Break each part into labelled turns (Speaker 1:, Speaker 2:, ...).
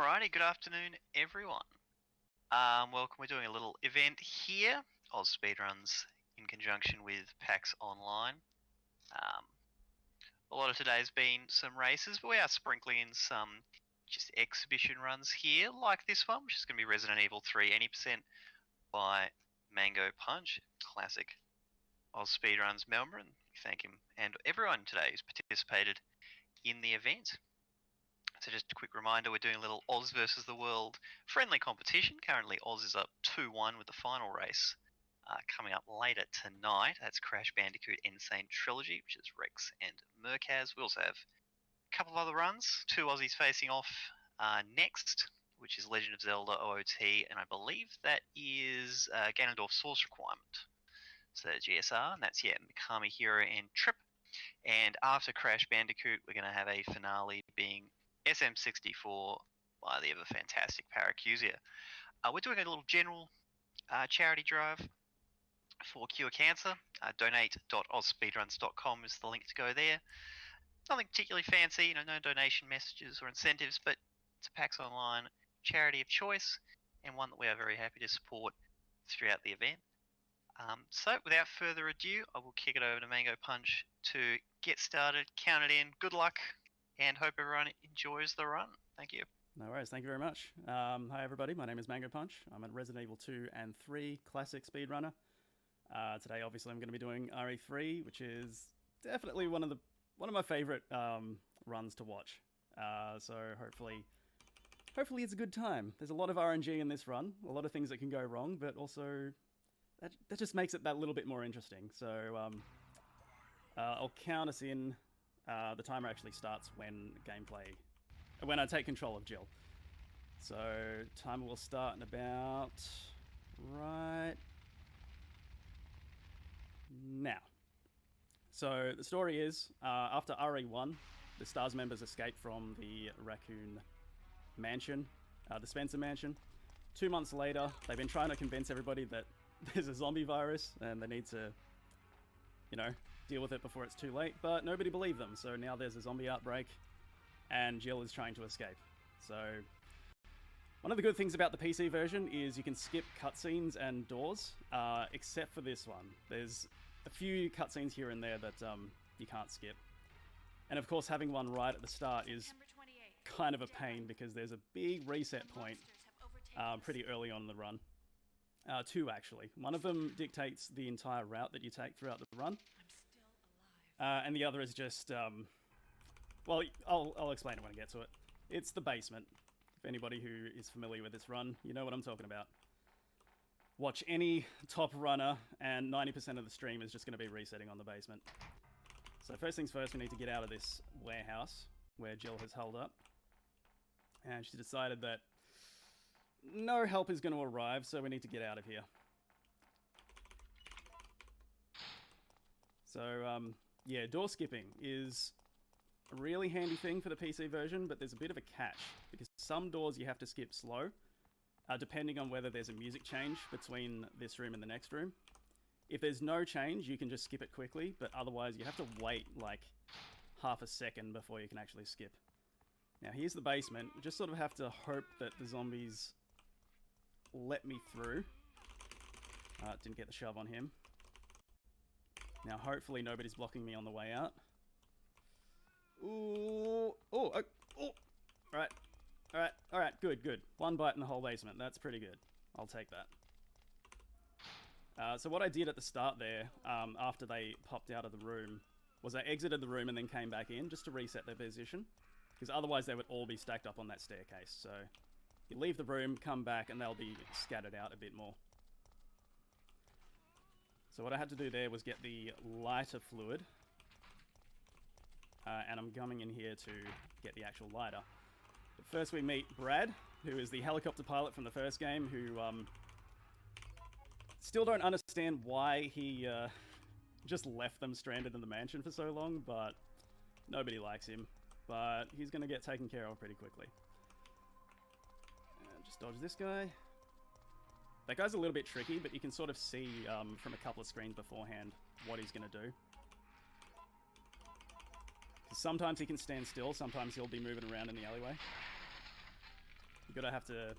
Speaker 1: Alrighty, good afternoon, everyone. Welcome. We're doing a little event here, Oz Speedruns, in conjunction with PAX Online. A lot of today's been some races, but we are sprinkling in some just exhibition runs here, like this one, which is going to be Resident Evil 3 80% by MangoPunch, classic Oz Speedruns Melbourne. We thank him and everyone today who's participated in the event. So just a quick reminder, we're doing a little Oz versus the World friendly competition. Currently Oz is up 2-1 with the final race coming up later tonight. That's Crash Bandicoot Insane Trilogy, which is Rex and Merkaz. We also have a couple of other runs. Two Aussies facing off next, which is Legend of Zelda OOT, and I believe that is Ganondorf Source Requirement. So GSR, and that's, Mikami Hero and Trip. And after Crash Bandicoot, we're going to have a finale being SM64 by the ever fantastic Paracuzia. We're doing a little general charity drive for Cure Cancer. Donate.ozspeedruns.com is the link to go there. Nothing particularly fancy, no donation messages or incentives, but it's a PAX Online charity of choice and one that we are very happy to support throughout the event. So without further ado, I will kick it over to MangoPunch to get started, count it in. Good luck, and hope everyone enjoys the run. Thank you.
Speaker 2: No worries, thank you very much. Hi everybody, my name is MangoPunch. I'm a Resident Evil 2 and 3 classic speedrunner. Today obviously I'm going to be doing RE3, which is definitely one of my favorite runs to watch. So hopefully it's a good time. There's a lot of RNG in this run, a lot of things that can go wrong, but also that just makes it that little bit more interesting. So I'll count us in. The timer actually starts when I take control of Jill. So timer will start in about right now. So the story is, after RE1, the STARS members escape from the Raccoon Mansion, the Spencer Mansion. 2 months later, they've been trying to convince everybody that there's a zombie virus and they need to, deal with it before it's too late, but nobody believed them, so now there's a zombie outbreak and Jill is trying to escape. So one of the good things about the PC version is you can skip cutscenes and doors, except for this one. There's a few cutscenes here and there that you can't skip. And of course having one right at the start is kind of a pain because there's a big reset point pretty early on in the run. Two actually. One of them dictates the entire route that you take throughout the run. And the other is just, well, I'll explain it when I get to it. It's the basement. If anybody who is familiar with this run, you know what I'm talking about. Watch any top runner and 90% of the stream is just going to be resetting on the basement. So first things first, we need to get out of this warehouse where Jill has held up. And she decided that no help is going to arrive, so we need to get out of here. So, yeah, door skipping is a really handy thing for the PC version, but there's a bit of a catch, because some doors you have to skip slow, depending on whether there's a music change between this room and the next room. If there's no change, you can just skip it quickly, but otherwise you have to wait like half a second before you can actually skip. Now here's the basement. We just sort of have to hope that the zombies let me through. Didn't get the shove on him. Now hopefully nobody's blocking me on the way out. Ooh, oh, alright, good. One bite in the whole basement, that's pretty good. I'll take that. So what I did at the start there, after they popped out of the room, was I exited the room and then came back in just to reset their position. Because otherwise they would all be stacked up on that staircase. So you leave the room, come back, and they'll be scattered out a bit more. So what I had to do there was get the lighter fluid. And I'm coming in here to get the actual lighter. But first we meet Brad, who is the helicopter pilot from the first game, who still don't understand why he just left them stranded in the mansion for so long, but nobody likes him. But he's going to get taken care of pretty quickly. And just dodge this guy. That guy's a little bit tricky, but you can sort of see from a couple of screens beforehand what he's going to do. Sometimes he can stand still, sometimes he'll be moving around in the alleyway. You gotta have to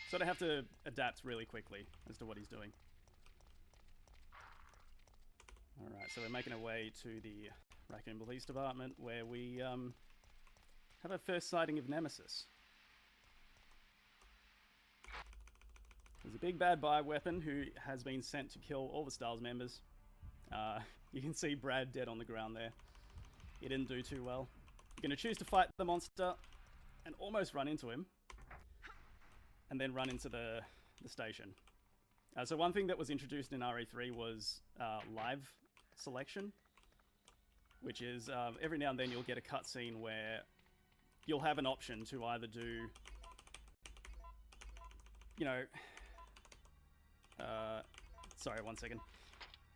Speaker 2: sort of have to adapt really quickly as to what he's doing. Alright, so we're making our way to the Raccoon Police Department where we have our first sighting of Nemesis. There's a big bad bioweapon who has been sent to kill all the STARS members. You can see Brad dead on the ground there. He didn't do too well. You're going to choose to fight the monster and almost run into him. And then run into the station. So one thing that was introduced in RE3 was live selection. Which is every now and then you'll get a cutscene where you'll have an option to either do, you know, sorry, 1 second.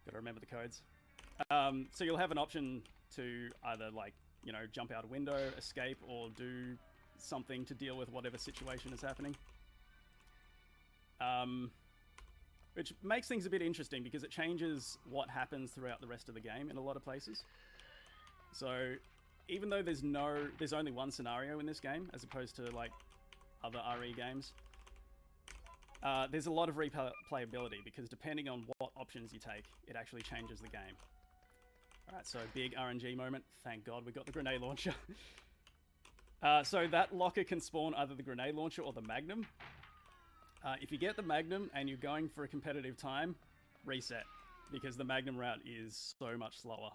Speaker 2: Gotta remember the codes. So you'll have an option to either, like, you know, jump out a window, escape, or do something to deal with whatever situation is happening. Which makes things a bit interesting because it changes what happens throughout the rest of the game in a lot of places. So even though there's only one scenario in this game, as opposed to like other RE games, there's a lot of replayability because depending on what options you take, it actually changes the game. Alright, so big RNG moment. Thank God we got the grenade launcher. So that locker can spawn either the grenade launcher or the Magnum. If you get the Magnum and you're going for a competitive time, reset, because the Magnum route is so much slower.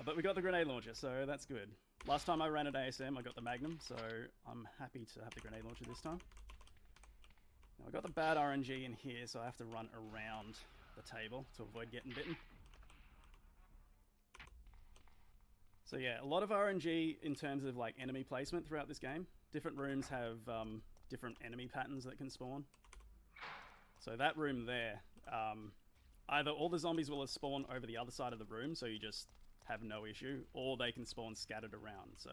Speaker 2: But we got the grenade launcher, so that's good. Last time I ran at ASM, I got the Magnum, so I'm happy to have the grenade launcher this time. Now I got the bad RNG in here, so I have to run around the table to avoid getting bitten. So yeah, a lot of RNG in terms of like enemy placement throughout this game. Different rooms have different enemy patterns that can spawn. So that room there, either all the zombies will have spawned over the other side of the room, so you just have no issue, or they can spawn scattered around. So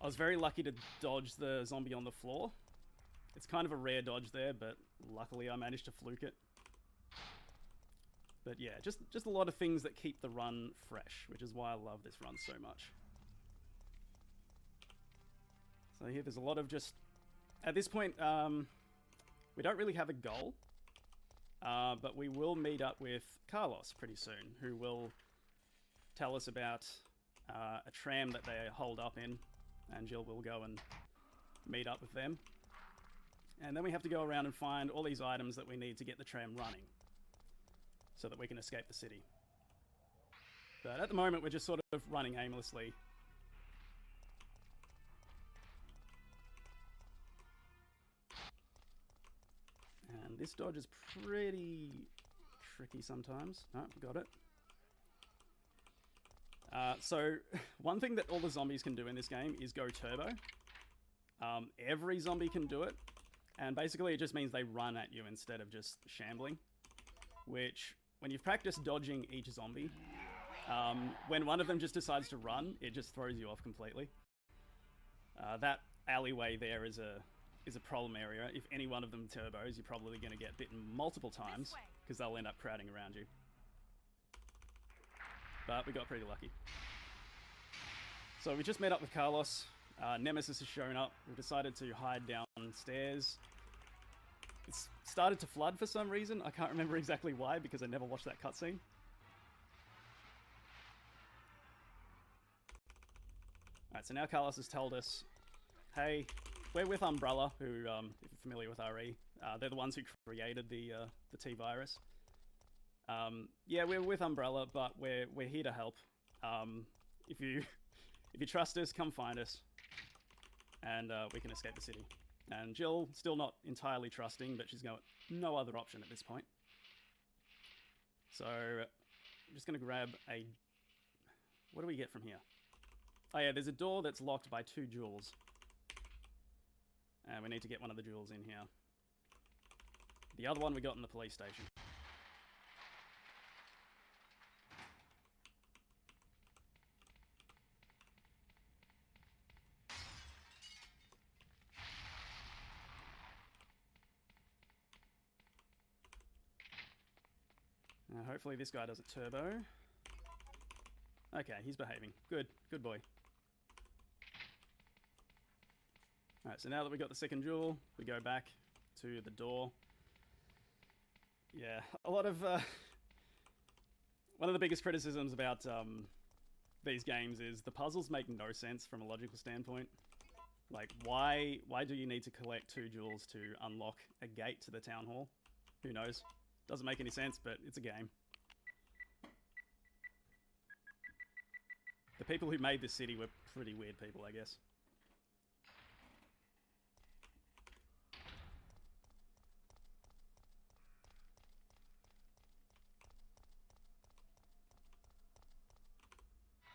Speaker 2: I was very lucky to dodge the zombie on the floor. It's kind of a rare dodge there, but luckily I managed to fluke it. But yeah, just a lot of things that keep the run fresh, which is why I love this run so much. So here there's a lot of just... At this point, we don't really have a goal, but we will meet up with Carlos pretty soon, who will tell us about a tram that they hold up in, and Jill will go and meet up with them. And then we have to go around and find all these items that we need to get the tram running, so that we can escape the city. But at the moment, we're just sort of running aimlessly. And this dodge is pretty tricky sometimes. Oh, got it. So, one thing that all the zombies can do in this game is go turbo. Every zombie can do it. And basically it just means they run at you instead of just shambling. Which, when you've practiced dodging each zombie, when one of them just decides to run, it just throws you off completely. That alleyway there is a problem area. If any one of them turbos, you're probably going to get bitten multiple times, because they'll end up crowding around you. But we got pretty lucky. So we just met up with Carlos. Nemesis has shown up. We've decided to hide downstairs. It's started to flood for some reason. I can't remember exactly why, because I never watched that cutscene. Alright, so now Carlos has told us, hey, we're with Umbrella, who, if you're familiar with RE, they're the ones who created the T-Virus. Yeah, we're with Umbrella, but we're here to help. If you trust us, come find us, and we can escape the city. And Jill, still not entirely trusting, but she's got no other option at this point. So, I'm just going to grab a... What do we get from here? Oh yeah, there's a door that's locked by 2 jewels. And we need to get one of the jewels in here. The other one we got in the police station. Hopefully this guy doesn't turbo. Okay, he's behaving. Good. Good boy. Alright, so now that we got the second jewel, we go back to the door. Yeah, a lot of... one of the biggest criticisms about these games is the puzzles make no sense from a logical standpoint. Like, why do you need to collect 2 jewels to unlock a gate to the town hall? Who knows? Doesn't make any sense, but it's a game. The people who made this city were pretty weird people, I guess.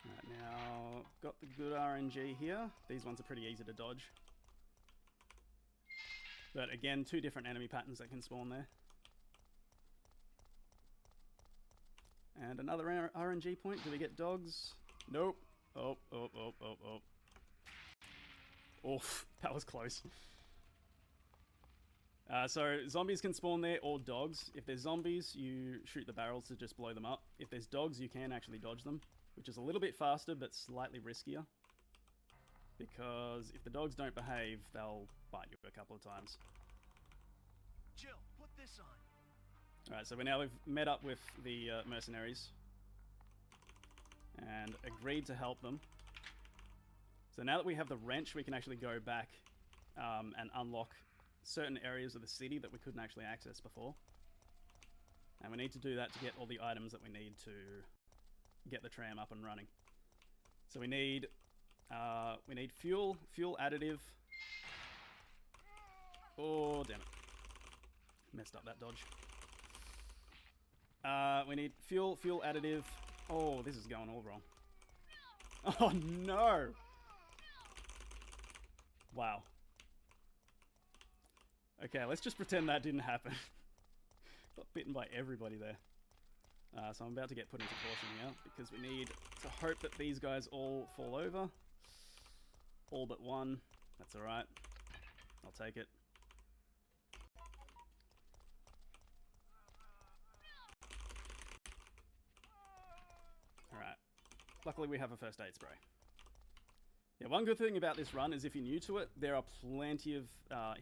Speaker 2: Alright, now got the good RNG here. These ones are pretty easy to dodge. But again, 2 different enemy patterns that can spawn there. And another RNG point. Do we get dogs? Nope. Oh. Oof, that was close. So zombies can spawn there, or dogs. If there's zombies, you shoot the barrels to just blow them up. If there's dogs, you can actually dodge them, which is a little bit faster, but slightly riskier. Because if the dogs don't behave, they'll bite you a couple of times.
Speaker 3: Jill, put this on.
Speaker 2: Alright, so now we've met up with the mercenaries and agreed to help them. So now that we have the wrench, we can actually go back and unlock certain areas of the city that we couldn't actually access before. And we need to do that to get all the items that we need to get the tram up and running. So we need fuel additive. Oh, damn it. Messed up that dodge. We need fuel additive. Oh, this is going all wrong. Oh, no! Wow. Okay, let's just pretend that didn't happen. Got bitten by everybody there. So I'm about to get put into caution here, because we need to hope that these guys all fall over. All but one. That's alright. I'll take it. Alright. Luckily we have a first aid spray. Yeah, one good thing about this run is if you're new to it, there are plenty of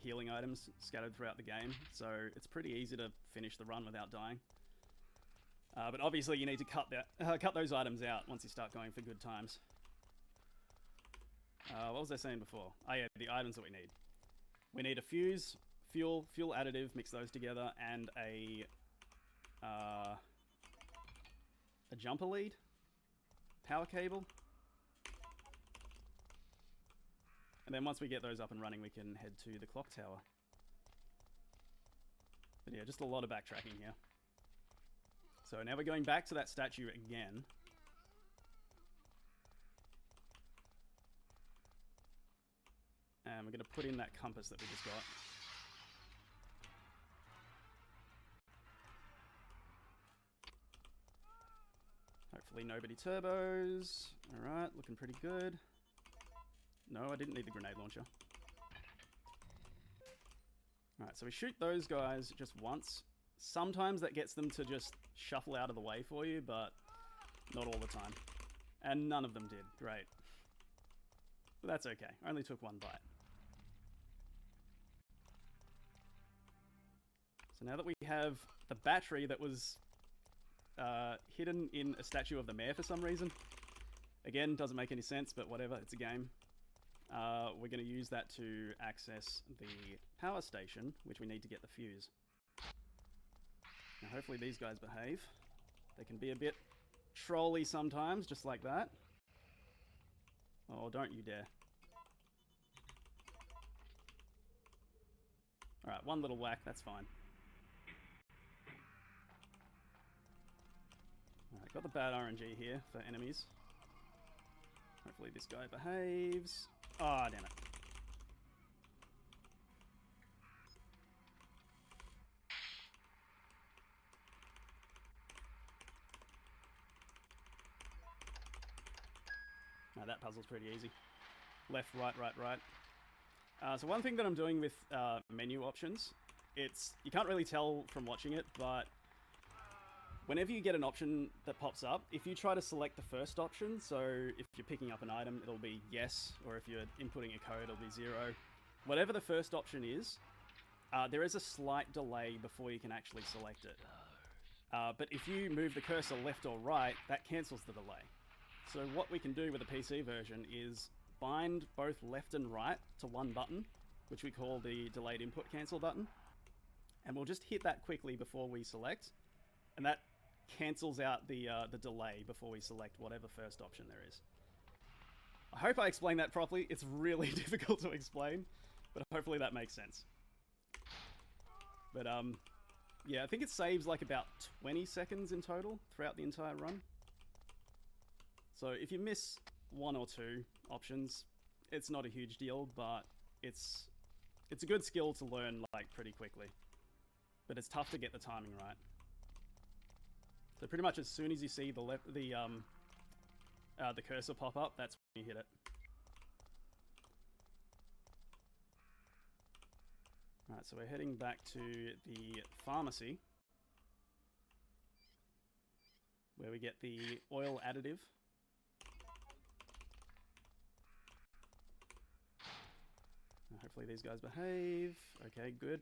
Speaker 2: healing items scattered throughout the game, so it's pretty easy to finish the run without dying. But obviously you need to cut those items out once you start going for good times. What was I saying before? Oh yeah, the items that we need. We need a fuse, fuel additive, mix those together, and a jumper lead, power cable. And then once we get those up and running, we can head to the clock tower. But yeah, just a lot of backtracking here. So now we're going back to that statue again. And we're going to put in that compass that we just got. Hopefully nobody turbos. Alright, looking pretty good. No, I didn't need the grenade launcher. Alright, so we shoot those guys just once. Sometimes that gets them to just shuffle out of the way for you, but not all the time. And none of them did. Great. But that's okay. Only took one bite. So now that we have the battery that was hidden in a statue of the mayor for some reason. Again, doesn't make any sense, but whatever, it's a game. We're going to use that to access the power station, which we need to get the fuse. Now hopefully these guys behave. They can be a bit trolly sometimes, just like that. Oh, don't you dare. Alright, one little whack, that's fine. Alright, got the bad RNG here for enemies. Hopefully this guy behaves. Ah, oh, damn it. Now that puzzle's pretty easy. Left, right, right, right. So one thing that I'm doing with menu options, you can't really tell from watching it, but whenever you get an option that pops up, if you try to select the first option, so if you're picking up an item, it'll be yes, or if you're inputting a code, it'll be 0. whatever the first option is, there is a slight delay before you can actually select it. But if you move the cursor left or right, that cancels the delay. So what we can do with the PC version is bind both left and right to one button, which we call the delayed input cancel button. And we'll just hit that quickly before we select. And that cancels out the delay before we select whatever first option there is. I hope I explained that properly. It's really difficult to explain, but hopefully that makes sense. But yeah, I think it saves like about 20 seconds in total throughout the entire run. So if you miss one or two options, it's not a huge deal, but it's a good skill to learn like pretty quickly. But it's tough to get the timing right. So pretty much as soon as you see the cursor pop up, that's when you hit it. Alright, so we're heading back to the pharmacy, where we get the oil additive. Hopefully these guys behave. Okay, good.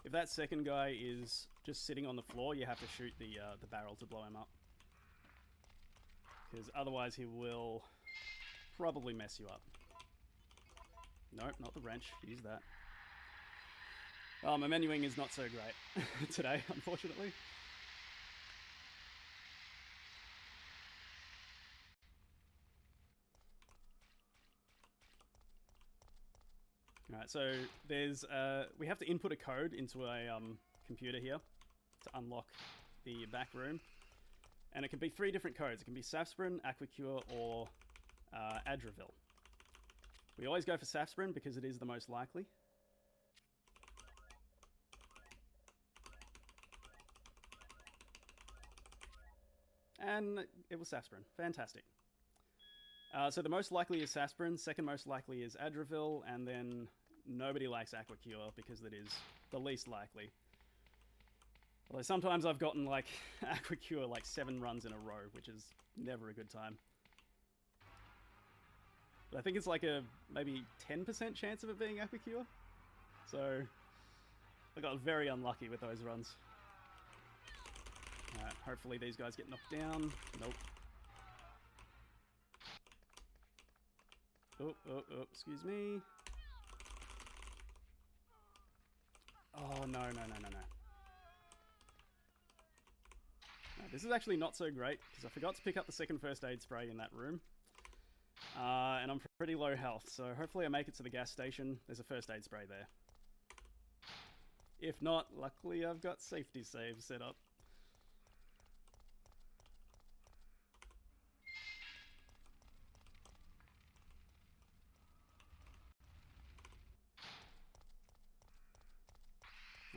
Speaker 2: If that second guy is just sitting on the floor, you have to shoot the barrel to blow him up. Because otherwise he will probably mess you up. Nope, not the wrench. Use that. Oh, my menuing is not so great today, unfortunately. Alright, so there's we have to input a code into a computer here to unlock the back room. And it can be 3 different codes. It can be Safsprin, Aquacure, or Adravil. We always go for Safsprin because it is the most likely. And it was Safsprin. Fantastic. So the most likely is Safsprin, second most likely is Adravil, and then nobody likes Aquacure because it is the least likely. Although sometimes I've gotten like Aquacure like 7 runs in a row, which is never a good time. But I think it's like a maybe 10% chance of it being Aquacure. So I got very unlucky with those runs. Alright, hopefully these guys get knocked down. Nope. Oh, excuse me. Oh, no. This is actually not so great, because I forgot to pick up the second first aid spray in that room. And I'm pretty low health, so hopefully I make it to the gas station. There's a first aid spray there. If not, luckily I've got safety saves set up.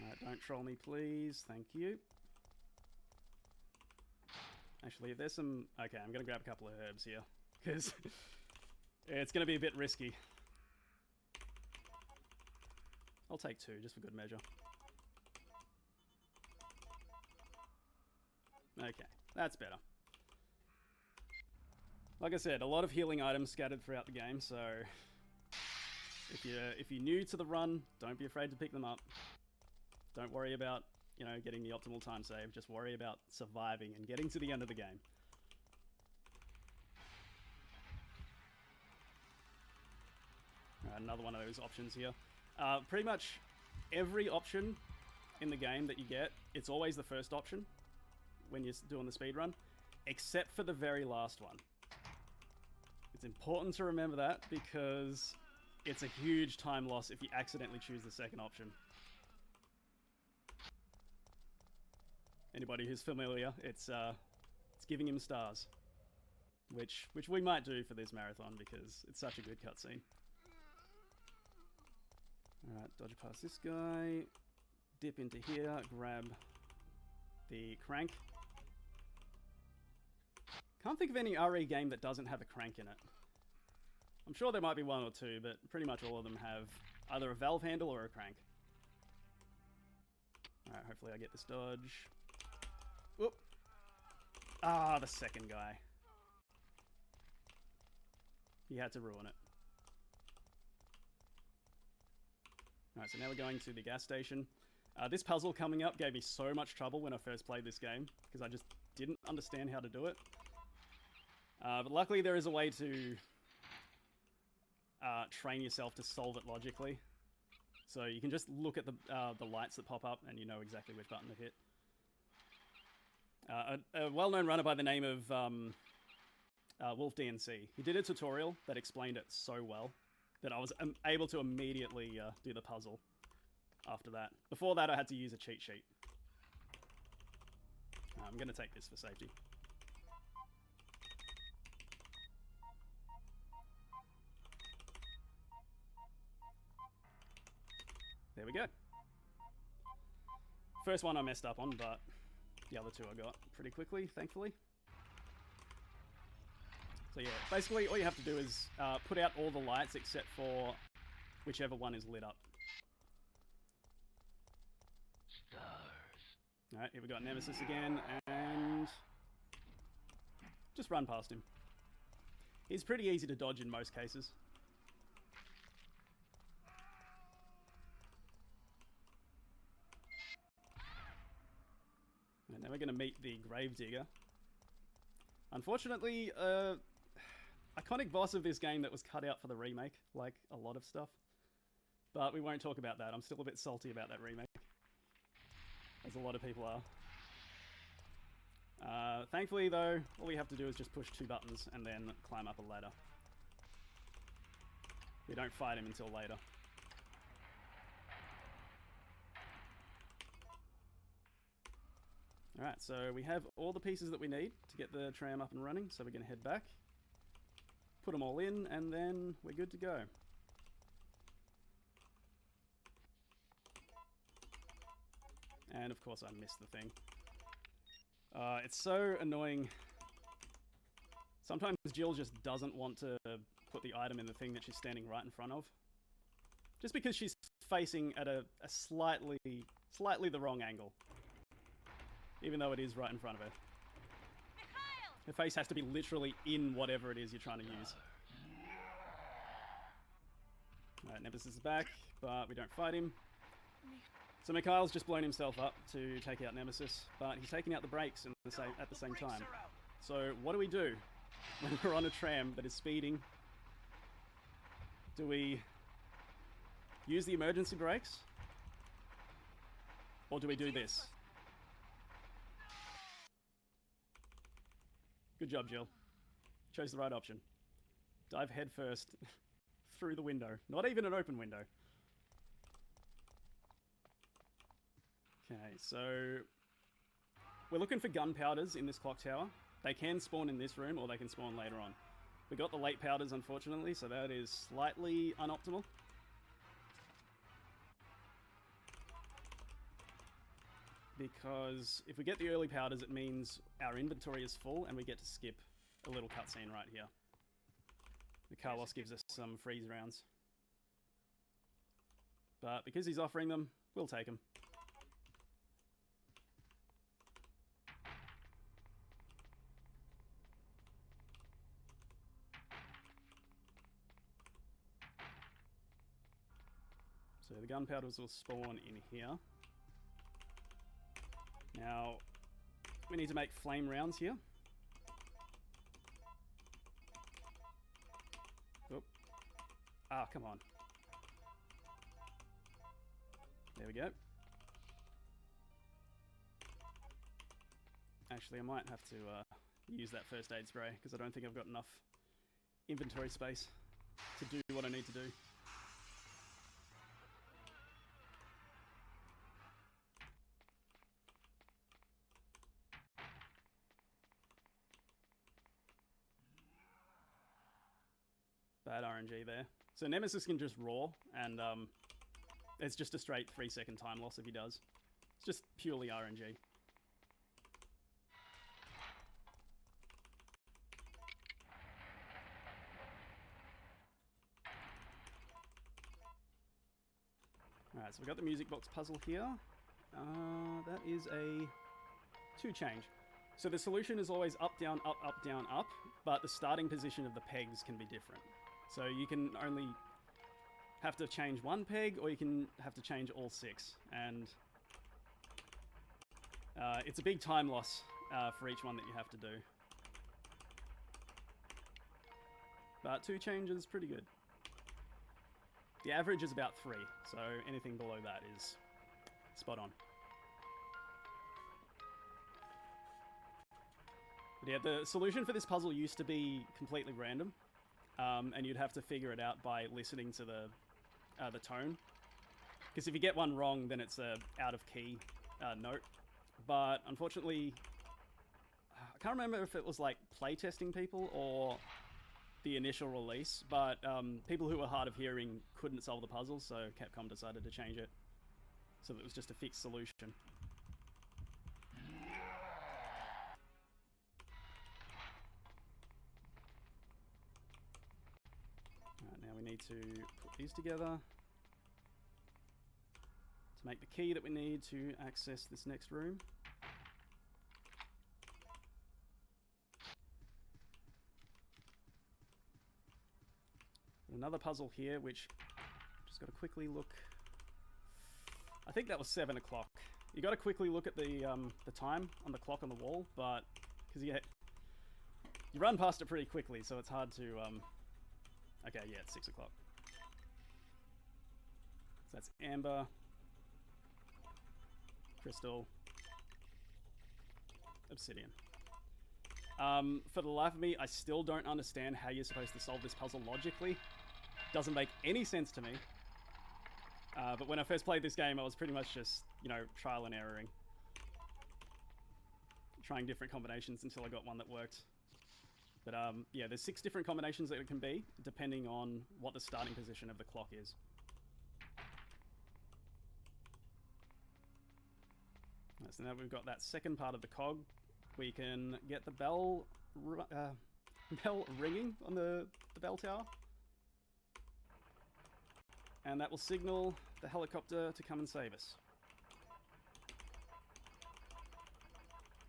Speaker 2: Alright, don't troll me please, thank you. Actually, if there's some... Okay, I'm gonna grab a couple of herbs here, because it's gonna be a bit risky. I'll take 2, just for good measure. Okay, that's better. Like I said, a lot of healing items scattered throughout the game, so... If you're new to the run, don't be afraid to pick them up. Don't worry about, you know, getting the optimal time save. Just worry about surviving and getting to the end of the game. Alright, another one of those options here. Pretty much every option in the game that you get, it's always the first option when you're doing the speedrun, except for the very last one. It's important to remember that because it's a huge time loss if you accidentally choose the second option. Anybody who's familiar, it's giving him stars, which we might do for this marathon because it's such a good cutscene. All right, dodge past this guy, dip into here, grab the crank. Can't think of any RE game that doesn't have a crank in it. I'm sure there might be 1 or 2, but pretty much all of them have either a valve handle or a crank. All right, hopefully I get this dodge. Whoop. Ah, the second guy. He had to ruin it. Alright, so now we're going to the gas station. This puzzle coming up gave me so much trouble when I first played this game, because I just didn't understand how to do it. But luckily there is a way to train yourself to solve it logically. So you can just look at the lights that pop up and you know exactly which button to hit. A well-known runner by the name of Wolf DNC, he did a tutorial that explained it so well that I was able to immediately do the puzzle after that. Before that I had to use a cheat sheet. I'm going to take this for safety. There we go. First one I messed up on, but the other two I got pretty quickly, thankfully. So yeah, basically all you have to do is put out all the lights except for whichever one is lit up. Alright, here we got Nemesis again, and just run past him. He's pretty easy to dodge in most cases. And now we're going to meet the Gravedigger. Unfortunately, iconic boss of this game that was cut out for the remake, like a lot of stuff. But we won't talk about that. I'm still a bit salty about that remake, as a lot of people are. Thankfully, though, all we have to do is just push 2 buttons and then climb up a ladder. We don't fight him until later. Alright, so we have all the pieces that we need to get the tram up and running, so we're going to head back, put them all in, and then we're good to go. And of course I missed the thing. It's so annoying. Sometimes Jill just doesn't want to put the item in the thing that she's standing right in front of. Just because she's facing at a slightly the wrong angle. Even though it is right in front of her. Her face has to be literally in whatever it is you're trying to use. Alright, Nemesis is back, but we don't fight him. So Mikhail's just blown himself up to take out Nemesis, but he's taking out the brakes at the same time. So what do we do when we're on a tram that is speeding? Do we use the emergency brakes? Or do we do this? Good job, Jill. Chose the right option. Dive headfirst through the window. Not even an open window. Okay, so we're looking for gunpowders in this clock tower. They can spawn in this room or they can spawn later on. We got the late powders, unfortunately, so that is slightly unoptimal. Because if we get the early powders, it means our inventory is full and we get to skip a little cutscene right here. The Carlos gives us some freeze rounds. But because he's offering them, we'll take them. So the gunpowders will spawn in here. Now, we need to make flame rounds here. Oh. Ah, come on. There we go. Actually, I might have to use that first aid spray, because I don't think I've got enough inventory space to do what I need to do. Bad RNG there. So Nemesis can just roar, and it's just a straight 3-second time loss if he does. It's just purely RNG. Alright, so we've got the music box puzzle here. That is a 2 change. So the solution is always up, down, down, up, but the starting position of the pegs can be different. So you can only have to change one peg, or you can have to change all 6. And it's a big time loss for each one that you have to do. But 2 changes, pretty good. The average is about 3, so anything below that is spot on. But yeah, the solution for this puzzle used to be completely random, and you'd have to figure it out by listening to the tone. Because if you get one wrong, then it's a out of key note. But unfortunately, I can't remember if it was like playtesting people or the initial release, but people who were hard of hearing couldn't solve the puzzle, so Capcom decided to change it. So it was just a fixed solution. Alright, now we need to put these together to make the key that we need to access this next room. Another puzzle here, which just got to quickly look. I think that was 7 o'clock. You got to quickly look at the time on the clock on the wall, but because you run past it pretty quickly, so it's hard to. Okay, yeah, it's 6 o'clock. So that's amber, crystal, obsidian. For the life of me, I still don't understand how you're supposed to solve this puzzle logically. Doesn't make any sense to me. But when I first played this game, I was pretty much just, trial and erroring. Trying different combinations until I got one that worked. But yeah, there's 6 different combinations that it can be, depending on what the starting position of the clock is. So now we've got that second part of the cog. We can get the bell ringing on the bell tower. And that will signal the helicopter to come and save us.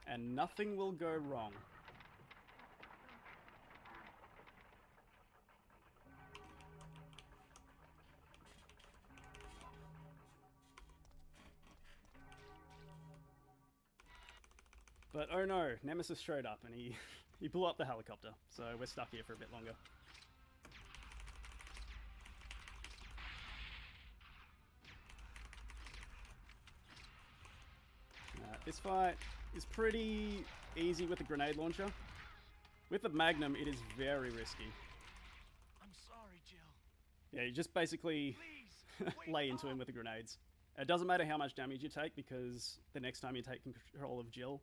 Speaker 2: And nothing will go wrong. But oh no, Nemesis showed up and he blew up the helicopter, so we're stuck here for a bit longer. This fight is pretty easy with the grenade launcher. With the Magnum, it is very risky.
Speaker 3: I'm sorry, Jill.
Speaker 2: Yeah, you just basically lay into him with the grenades. It doesn't matter how much damage you take, because the next time you take control of Jill,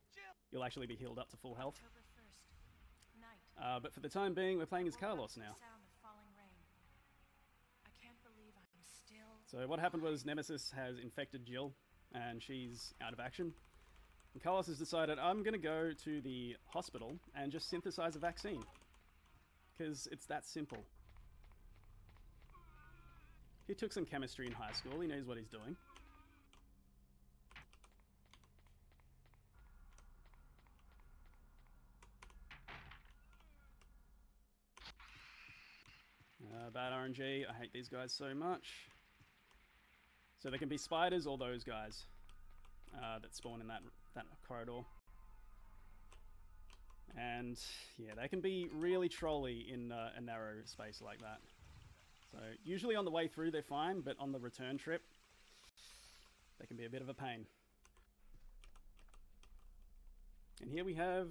Speaker 2: you'll actually be healed up to full health. But for the time being, we're playing as Carlos now. So what happened was Nemesis has infected Jill, and she's out of action. And Carlos has decided, I'm going to go to the hospital and just synthesize a vaccine. Because it's that simple. He took some chemistry in high school, he knows what he's doing. Bad RNG, I hate these guys so much. So there can be spiders or those guys that spawn in that corridor. And yeah, they can be really trolly in a narrow space like that. So usually on the way through they're fine, but on the return trip, they can be a bit of a pain. And here we have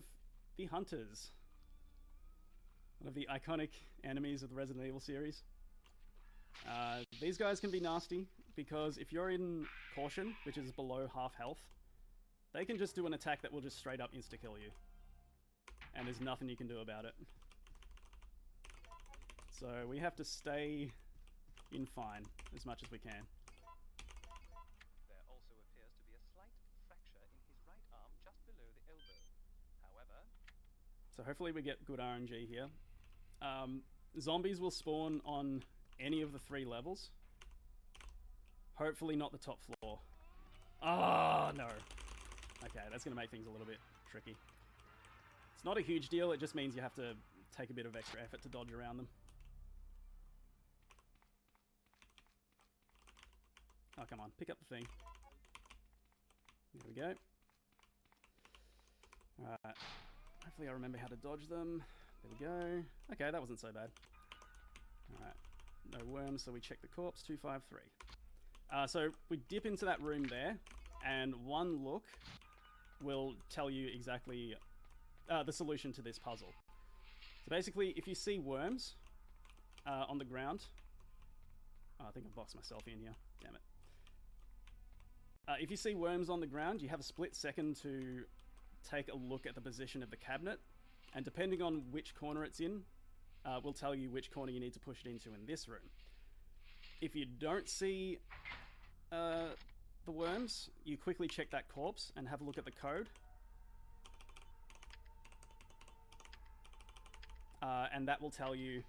Speaker 2: the Hunters. One of the iconic enemies of the Resident Evil series. These guys can be nasty, because if you're in Caution, which is below half health, they can just do an attack that will just straight up insta-kill you. And there's nothing you can do about it. So we have to stay in fine as much as we can.
Speaker 4: There also appears to be a slight fracture in his right arm just below the elbow. However...
Speaker 2: So hopefully we get good RNG here. Zombies will spawn on any of the 3 levels. Hopefully not the top floor. Ah, no. Okay, that's going to make things a little bit tricky. It's not a huge deal, it just means you have to take a bit of extra effort to dodge around them. Oh, come on. Pick up the thing. There we go. Alright. Hopefully I remember how to dodge them. There we go. Okay, that wasn't so bad. Alright. No worms, so we check the corpse. 253. So we dip into that room there, and one look will tell you exactly the solution to this puzzle. So basically, if you see worms on the ground... Oh, I think I've boxed myself in here. Damn it. If you see worms on the ground, you have a split second to take a look at the position of the cabinet, and depending on which corner it's in, will tell you which corner you need to push it into in this room. If you don't see the worms, you quickly check that corpse and have a look at the code. And that will tell you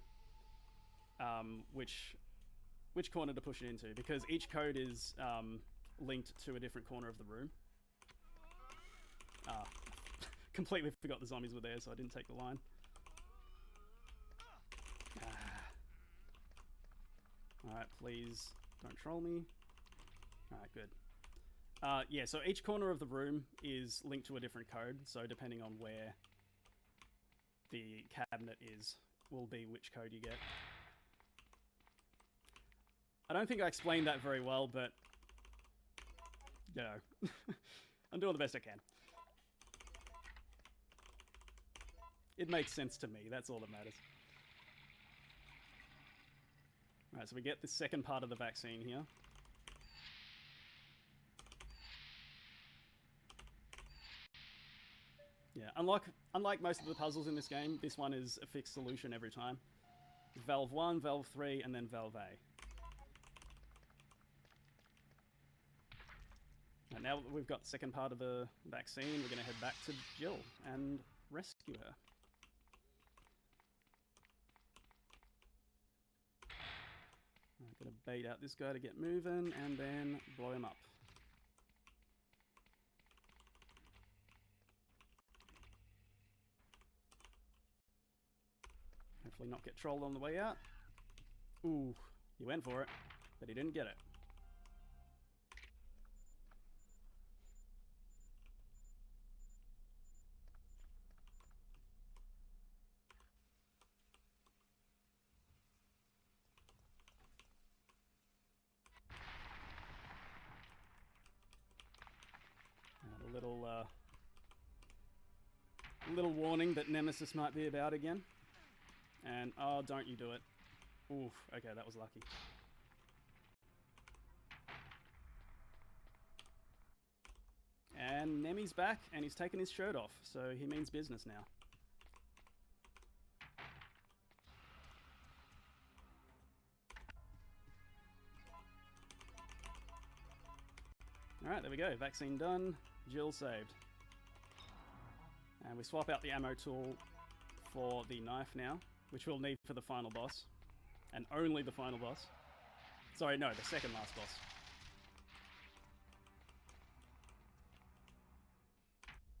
Speaker 2: which corner to push it into, because each code is linked to a different corner of the room. Completely forgot the zombies were there, so I didn't take the line. Alright, please don't troll me. Alright, good. Yeah, so each corner of the room is linked to a different code, so depending on where the cabinet is, will be which code you get. I don't think I explained that very well, but, you know, I'm doing the best I can. It makes sense to me, that's all that matters. Alright, so we get the second part of the vaccine here. Yeah, unlike most of the puzzles in this game, this one is a fixed solution every time. Valve 1, Valve 3, and then Valve A. Right, now that we've got the second part of the vaccine, we're going to head back to Jill and rescue her. I'm going to bait out this guy to get moving, and then blow him up. Hopefully not get trolled on the way out. Ooh, he went for it, but he didn't get it. And a little warning that Nemesis might be about again. And, oh, don't you do it. Oof, okay, that was lucky. And Nemi's back, and he's taken his shirt off, so he means business now. Alright, there we go. Vaccine done. Jill saved. And we swap out the ammo tool for the knife now, which we'll need for the final boss. And only the final boss. Sorry, no, the second last boss.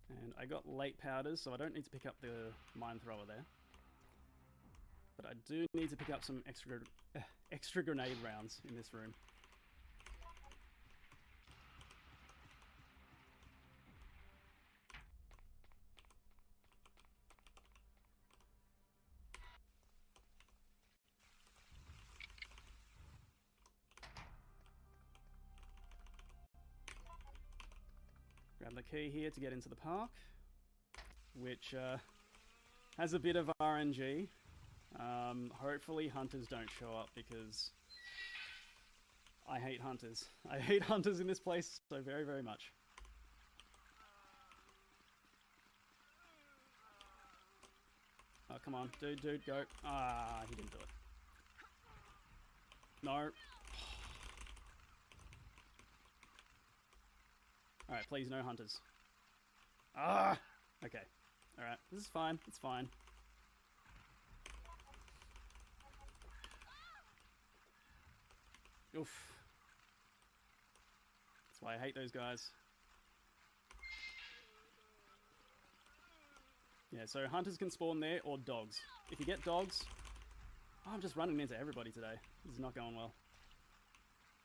Speaker 2: And I got late powders, so I don't need to pick up the mine thrower there. But I do need to pick up some extra grenade rounds in this room. Grab the key here to get into the park, which has a bit of RNG. Hopefully hunters don't show up, because I hate hunters. I hate hunters in this place so very, very much. Oh, come on. Dude, go. Ah, he didn't do it. No. Alright, please, no hunters. Ah! Okay. Alright, this is fine. It's fine. Oof. That's why I hate those guys. Yeah, so hunters can spawn there, or dogs. If you get dogs... Oh, I'm just running into everybody today. This is not going well.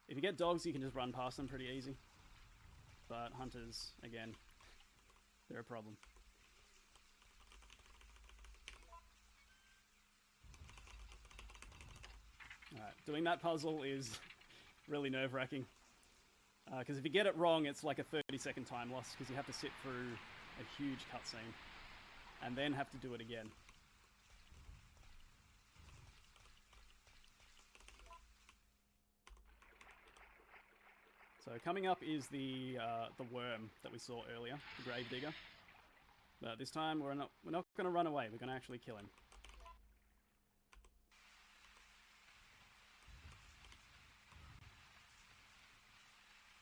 Speaker 2: If you get dogs, you can just run past them pretty easy. But hunters, again, they're a problem. Alright, doing that puzzle is really nerve-wracking. Because if you get it wrong, it's like a 30-second time loss, because you have to sit through a huge cutscene and then have to do it again. So coming up is the worm that we saw earlier, the Gravedigger. But this time we're not going to run away. We're going to actually kill him.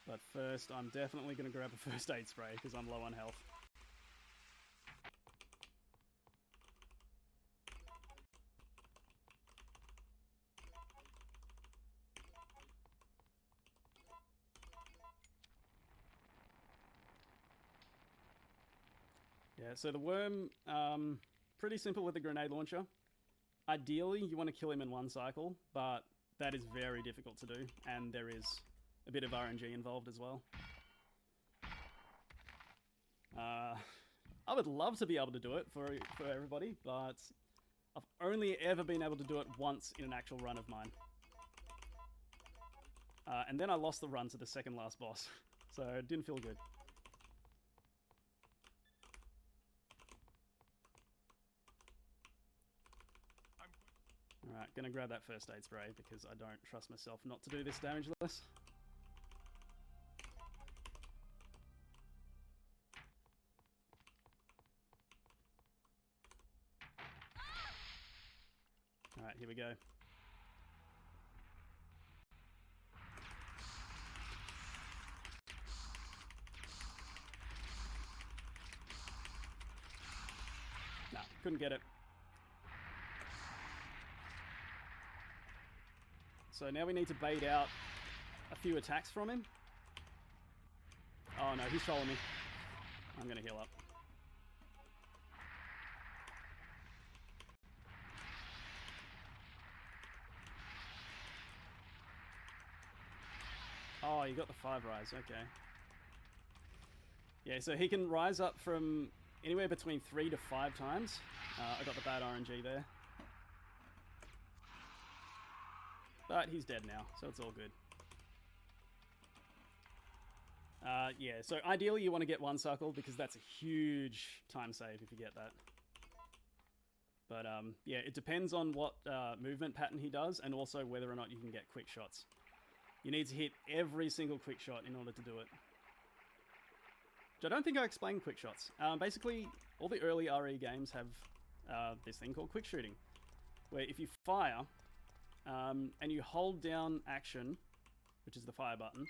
Speaker 2: But first, I'm definitely going to grab a first aid spray because I'm low on health. Yeah, so the worm, pretty simple with the grenade launcher. Ideally, you want to kill him in one cycle, but that is very difficult to do, and there is a bit of RNG involved as well. I would love to be able to do it for everybody, but I've only ever been able to do it once in an actual run of mine. And then I lost the run to the second last boss, so it didn't feel good. Alright, gonna grab that first aid spray because I don't trust myself not to do this damageless. Alright, here we go. Nah, couldn't get it. So now we need to bait out a few attacks from him. Oh no, he's trolling me. I'm gonna heal up. Oh, you got the 5 rise, okay. Yeah, so he can rise up from anywhere between 3 to 5 times. I got the bad RNG there. But he's dead now, so it's all good. Yeah, so ideally you want to get 1 cycle because that's a huge time save if you get that. But yeah, it depends on what movement pattern he does and also whether or not you can get quick shots. You need to hit every single quick shot in order to do it. Which I don't think I explained quick shots. Basically, all the early RE games have this thing called quick shooting, where if you fire and you hold down action, which is the fire button,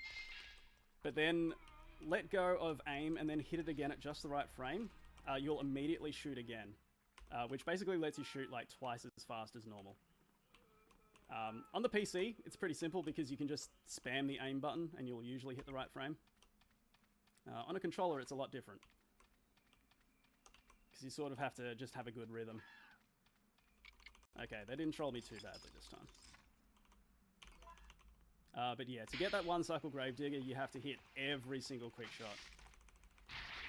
Speaker 2: but then let go of aim and then hit it again at just the right frame, you'll immediately shoot again, which basically lets you shoot like twice as fast as normal. On the PC, it's pretty simple because you can just spam the aim button and you'll usually hit the right frame. On a controller, it's a lot different, because you sort of have to just have a good rhythm. Okay, they didn't troll me too badly this time. But yeah, to get that 1 cycle Gravedigger, you have to hit every single quick shot.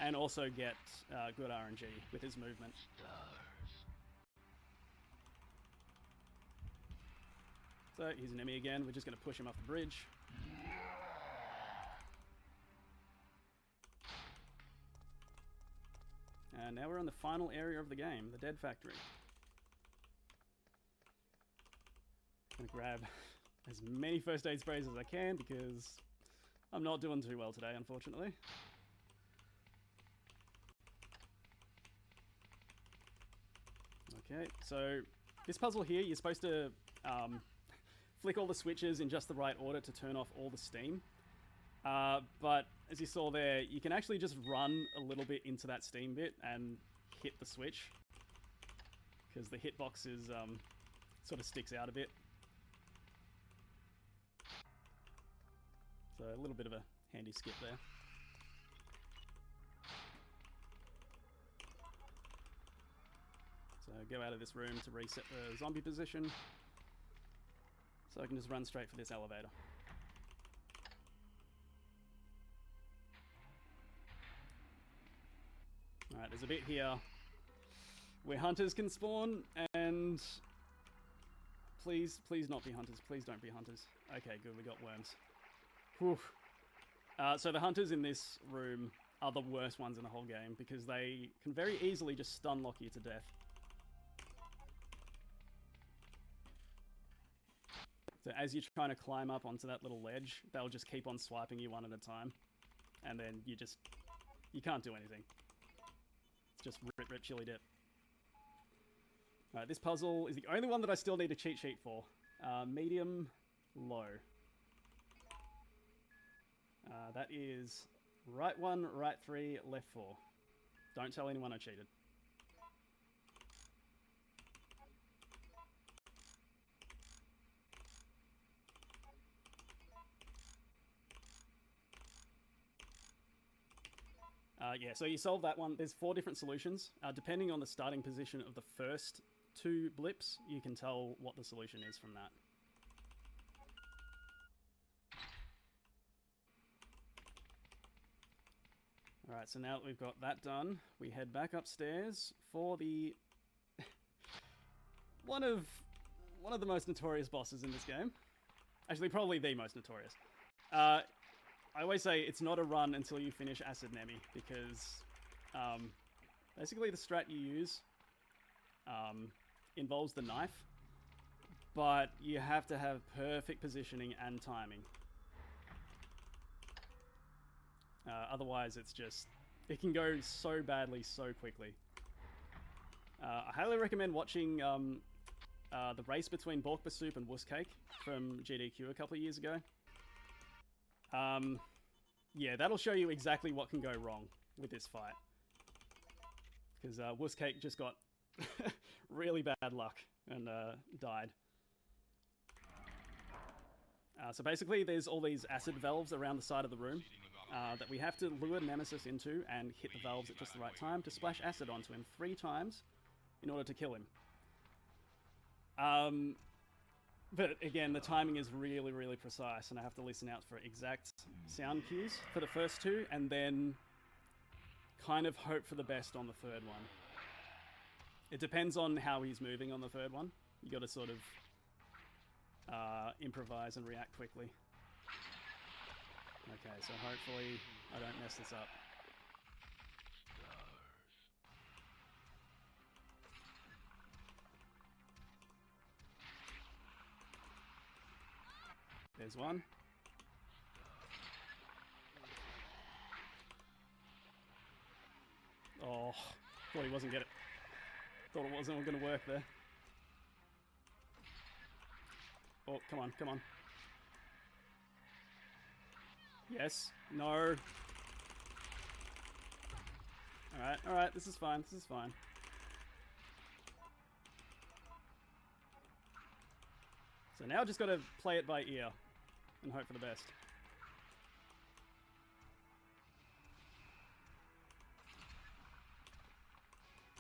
Speaker 2: And also get good RNG with his movement. So, he's an enemy again. We're just going to push him off the bridge. And now we're on the final area of the game, the Dead Factory. I'm going to grab as many first aid sprays as I can because I'm not doing too well today, unfortunately. Okay, so this puzzle here, you're supposed to flick all the switches in just the right order to turn off all the steam. But as you saw there, you can actually just run a little bit into that steam bit and hit the switch, because the hitbox is sort of sticks out a bit. So a little bit of a handy skip there. So go out of this room to reset the zombie position. So I can just run straight for this elevator. there's a bit here where hunters can spawn, and please not be hunters. Please don't be hunters. Okay, good, we got worms. Whew. So the hunters in this room are the worst ones in the whole game because they can very easily just stun lock you to death. So as you're trying to climb up onto that little ledge, they'll just keep on swiping you one at a time. And then you can't do anything. It's just rip, chili dip. Alright, this puzzle is the only one that I still need a cheat sheet for. Medium, low. That is right 1, right 3, left 4. Don't tell anyone I cheated. Yeah, so you solve that one. There's 4 different solutions. Depending on the starting position of the first 2 blips, you can tell what the solution is from that. Alright, so now that we've got that done, we head back upstairs for the... one of the most notorious bosses in this game. Actually, probably the most notorious. I always say it's not a run until you finish Acid Nemi, because basically the strat you use involves the knife, but you have to have perfect positioning and timing. Otherwise, it can go so badly so quickly. I highly recommend watching the race between Borkba Soup and Wusscake from GDQ a couple of years ago. Yeah, that'll show you exactly what can go wrong with this fight. Because Wusscake just got really bad luck and died. So basically, there's all these acid valves around the side of the room that we have to lure Nemesis into and hit the valves at just the right time to splash acid onto him 3 times in order to kill him. But again, the timing is really, really precise, and I have to listen out for exact sound cues for the first 2, and then kind of hope for the best on the 3rd one. It depends on how he's moving on the 3rd one. You got to sort of improvise and react quickly. Okay, so hopefully I don't mess this up. There's one. Oh, thought he wasn't get it. Thought it wasn't going to work there. Oh, come on, come on. Yes. No. Alright, this is fine, this is fine. So now just got to play it by ear and hope for the best.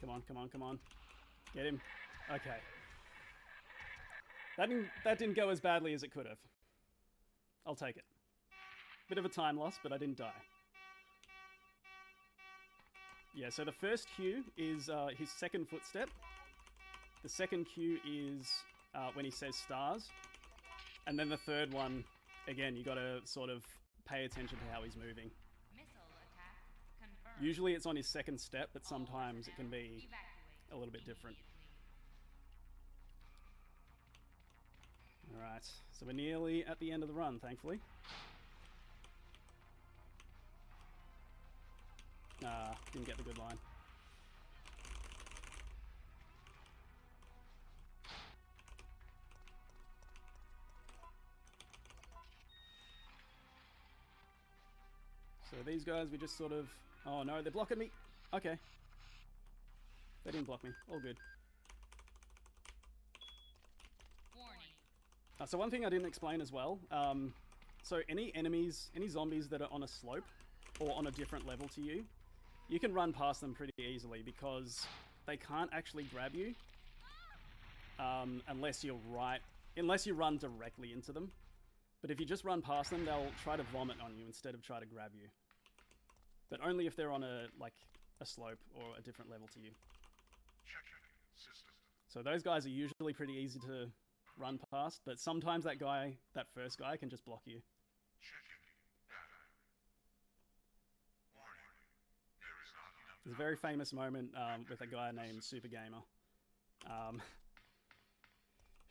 Speaker 2: Come on, come on, come on. Get him. Okay. That didn't go as badly as it could have. I'll take it. Bit of a time loss, but I didn't die. Yeah, so the first cue is his second footstep. The second cue is when he says stars. And then the third one, again, you gotta sort of pay attention to how he's moving. Usually it's on his second step, but sometimes it can be a little bit different. Alright, so we're nearly at the end of the run, thankfully. Didn't get the good line. So these guys, we just sort of... Oh no, they're blocking me! Okay. They didn't block me. All good. So one thing I didn't explain as well. So any enemies, any zombies that are on a slope or on a different level to you, you can run past them pretty easily because they can't actually grab you unless you run directly into them. But if you just run past them, they'll try to vomit on you instead of try to grab you. But only if they're on a a slope or a different level to you.
Speaker 3: Checking system.
Speaker 2: So those guys are usually pretty easy to run past, but sometimes that first guy can just block you.
Speaker 3: Checking data. Warning. There is not enough.
Speaker 2: There's a very famous moment with a guy named Super Gamer,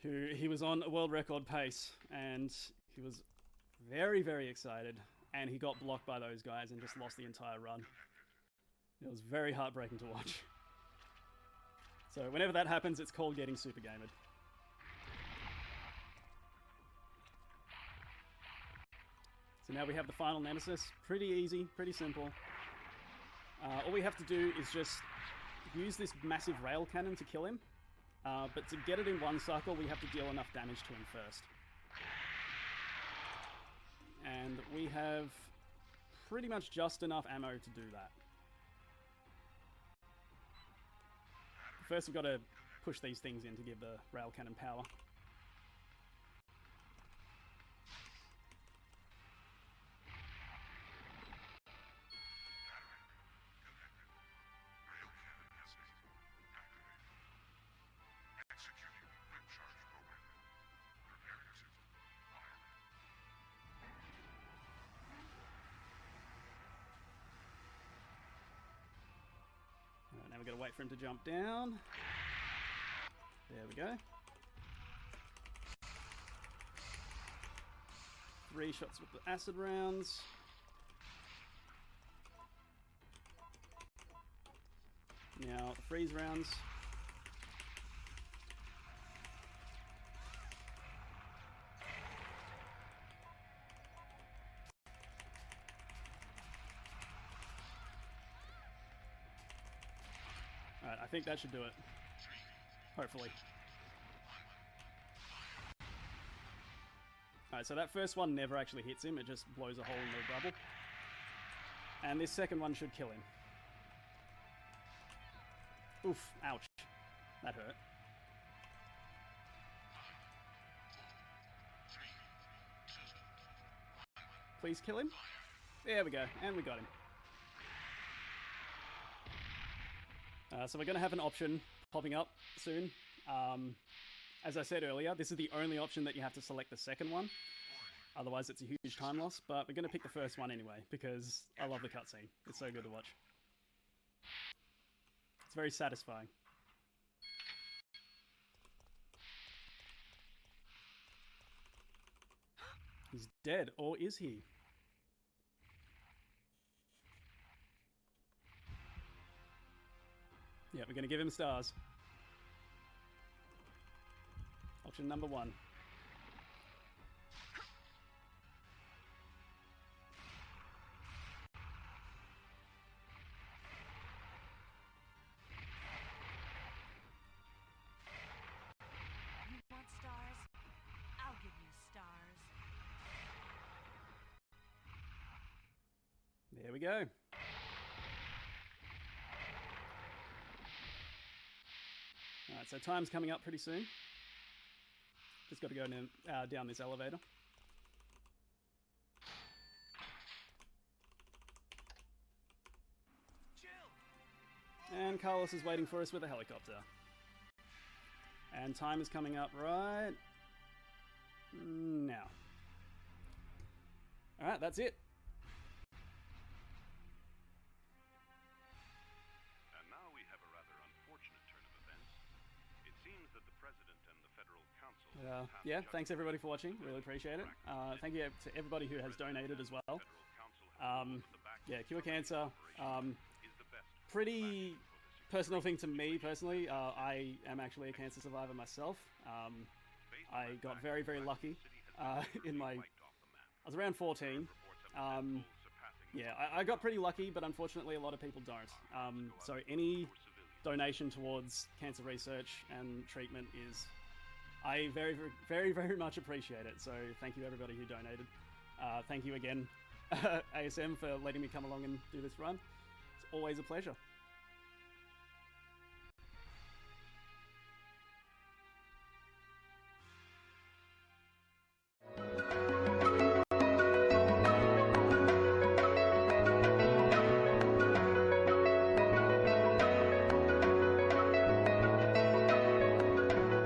Speaker 2: who he was on a world record pace, and he was very, very excited, and he got blocked by those guys and just lost the entire run. It was very heartbreaking to watch. So whenever that happens, it's called getting super gamed. So now we have the final Nemesis. Pretty easy, pretty simple. All we have to do is just use this massive rail cannon to kill him. But to get it in one cycle, we have to deal enough damage to him first. And we have pretty much just enough ammo to do that. First, we've got to push these things in to give the rail cannon power. Now we've got to wait for him to jump down. There we go. 3 shots with the acid rounds. Now the freeze rounds. Alright, I think that should do it. Hopefully. Alright, so that first one never actually hits him, it just blows a hole in the rubble. And this second one should kill him. Oof, ouch. That hurt. Please kill him. There we go, and we got him. So we're going to have an option popping up soon. As I said earlier, this is the only option that you have to select the second one. Otherwise, it's a huge time loss. But we're going to pick the first one anyway, because I love the cutscene. It's so good to watch. It's very satisfying. He's dead, or is he? Yeah, we're going to give him stars. Option number 1.
Speaker 5: You want stars? I'll give you stars.
Speaker 2: There we go. Alright, so time's coming up pretty soon. Just got to go down this elevator. And Carlos is waiting for us with a helicopter. And time is coming up right now. Alright, that's it.
Speaker 6: And now we have a rather unfortunate turn of events. It seems that the President and the Federal Council...
Speaker 2: yeah, thanks everybody for watching. Really appreciate it. Thank you to everybody who has donated as well. Yeah, Cure Cancer. Pretty personal thing to me personally. I am actually a cancer survivor myself. I got very, very lucky in my... I was around 14. Yeah, I got pretty lucky, but unfortunately a lot of people don't. So any donation towards cancer research and treatment is... I very, very, very, very much appreciate it. So thank you everybody who donated. Thank you again, ASM, for letting me come along and do this run. It's always a pleasure.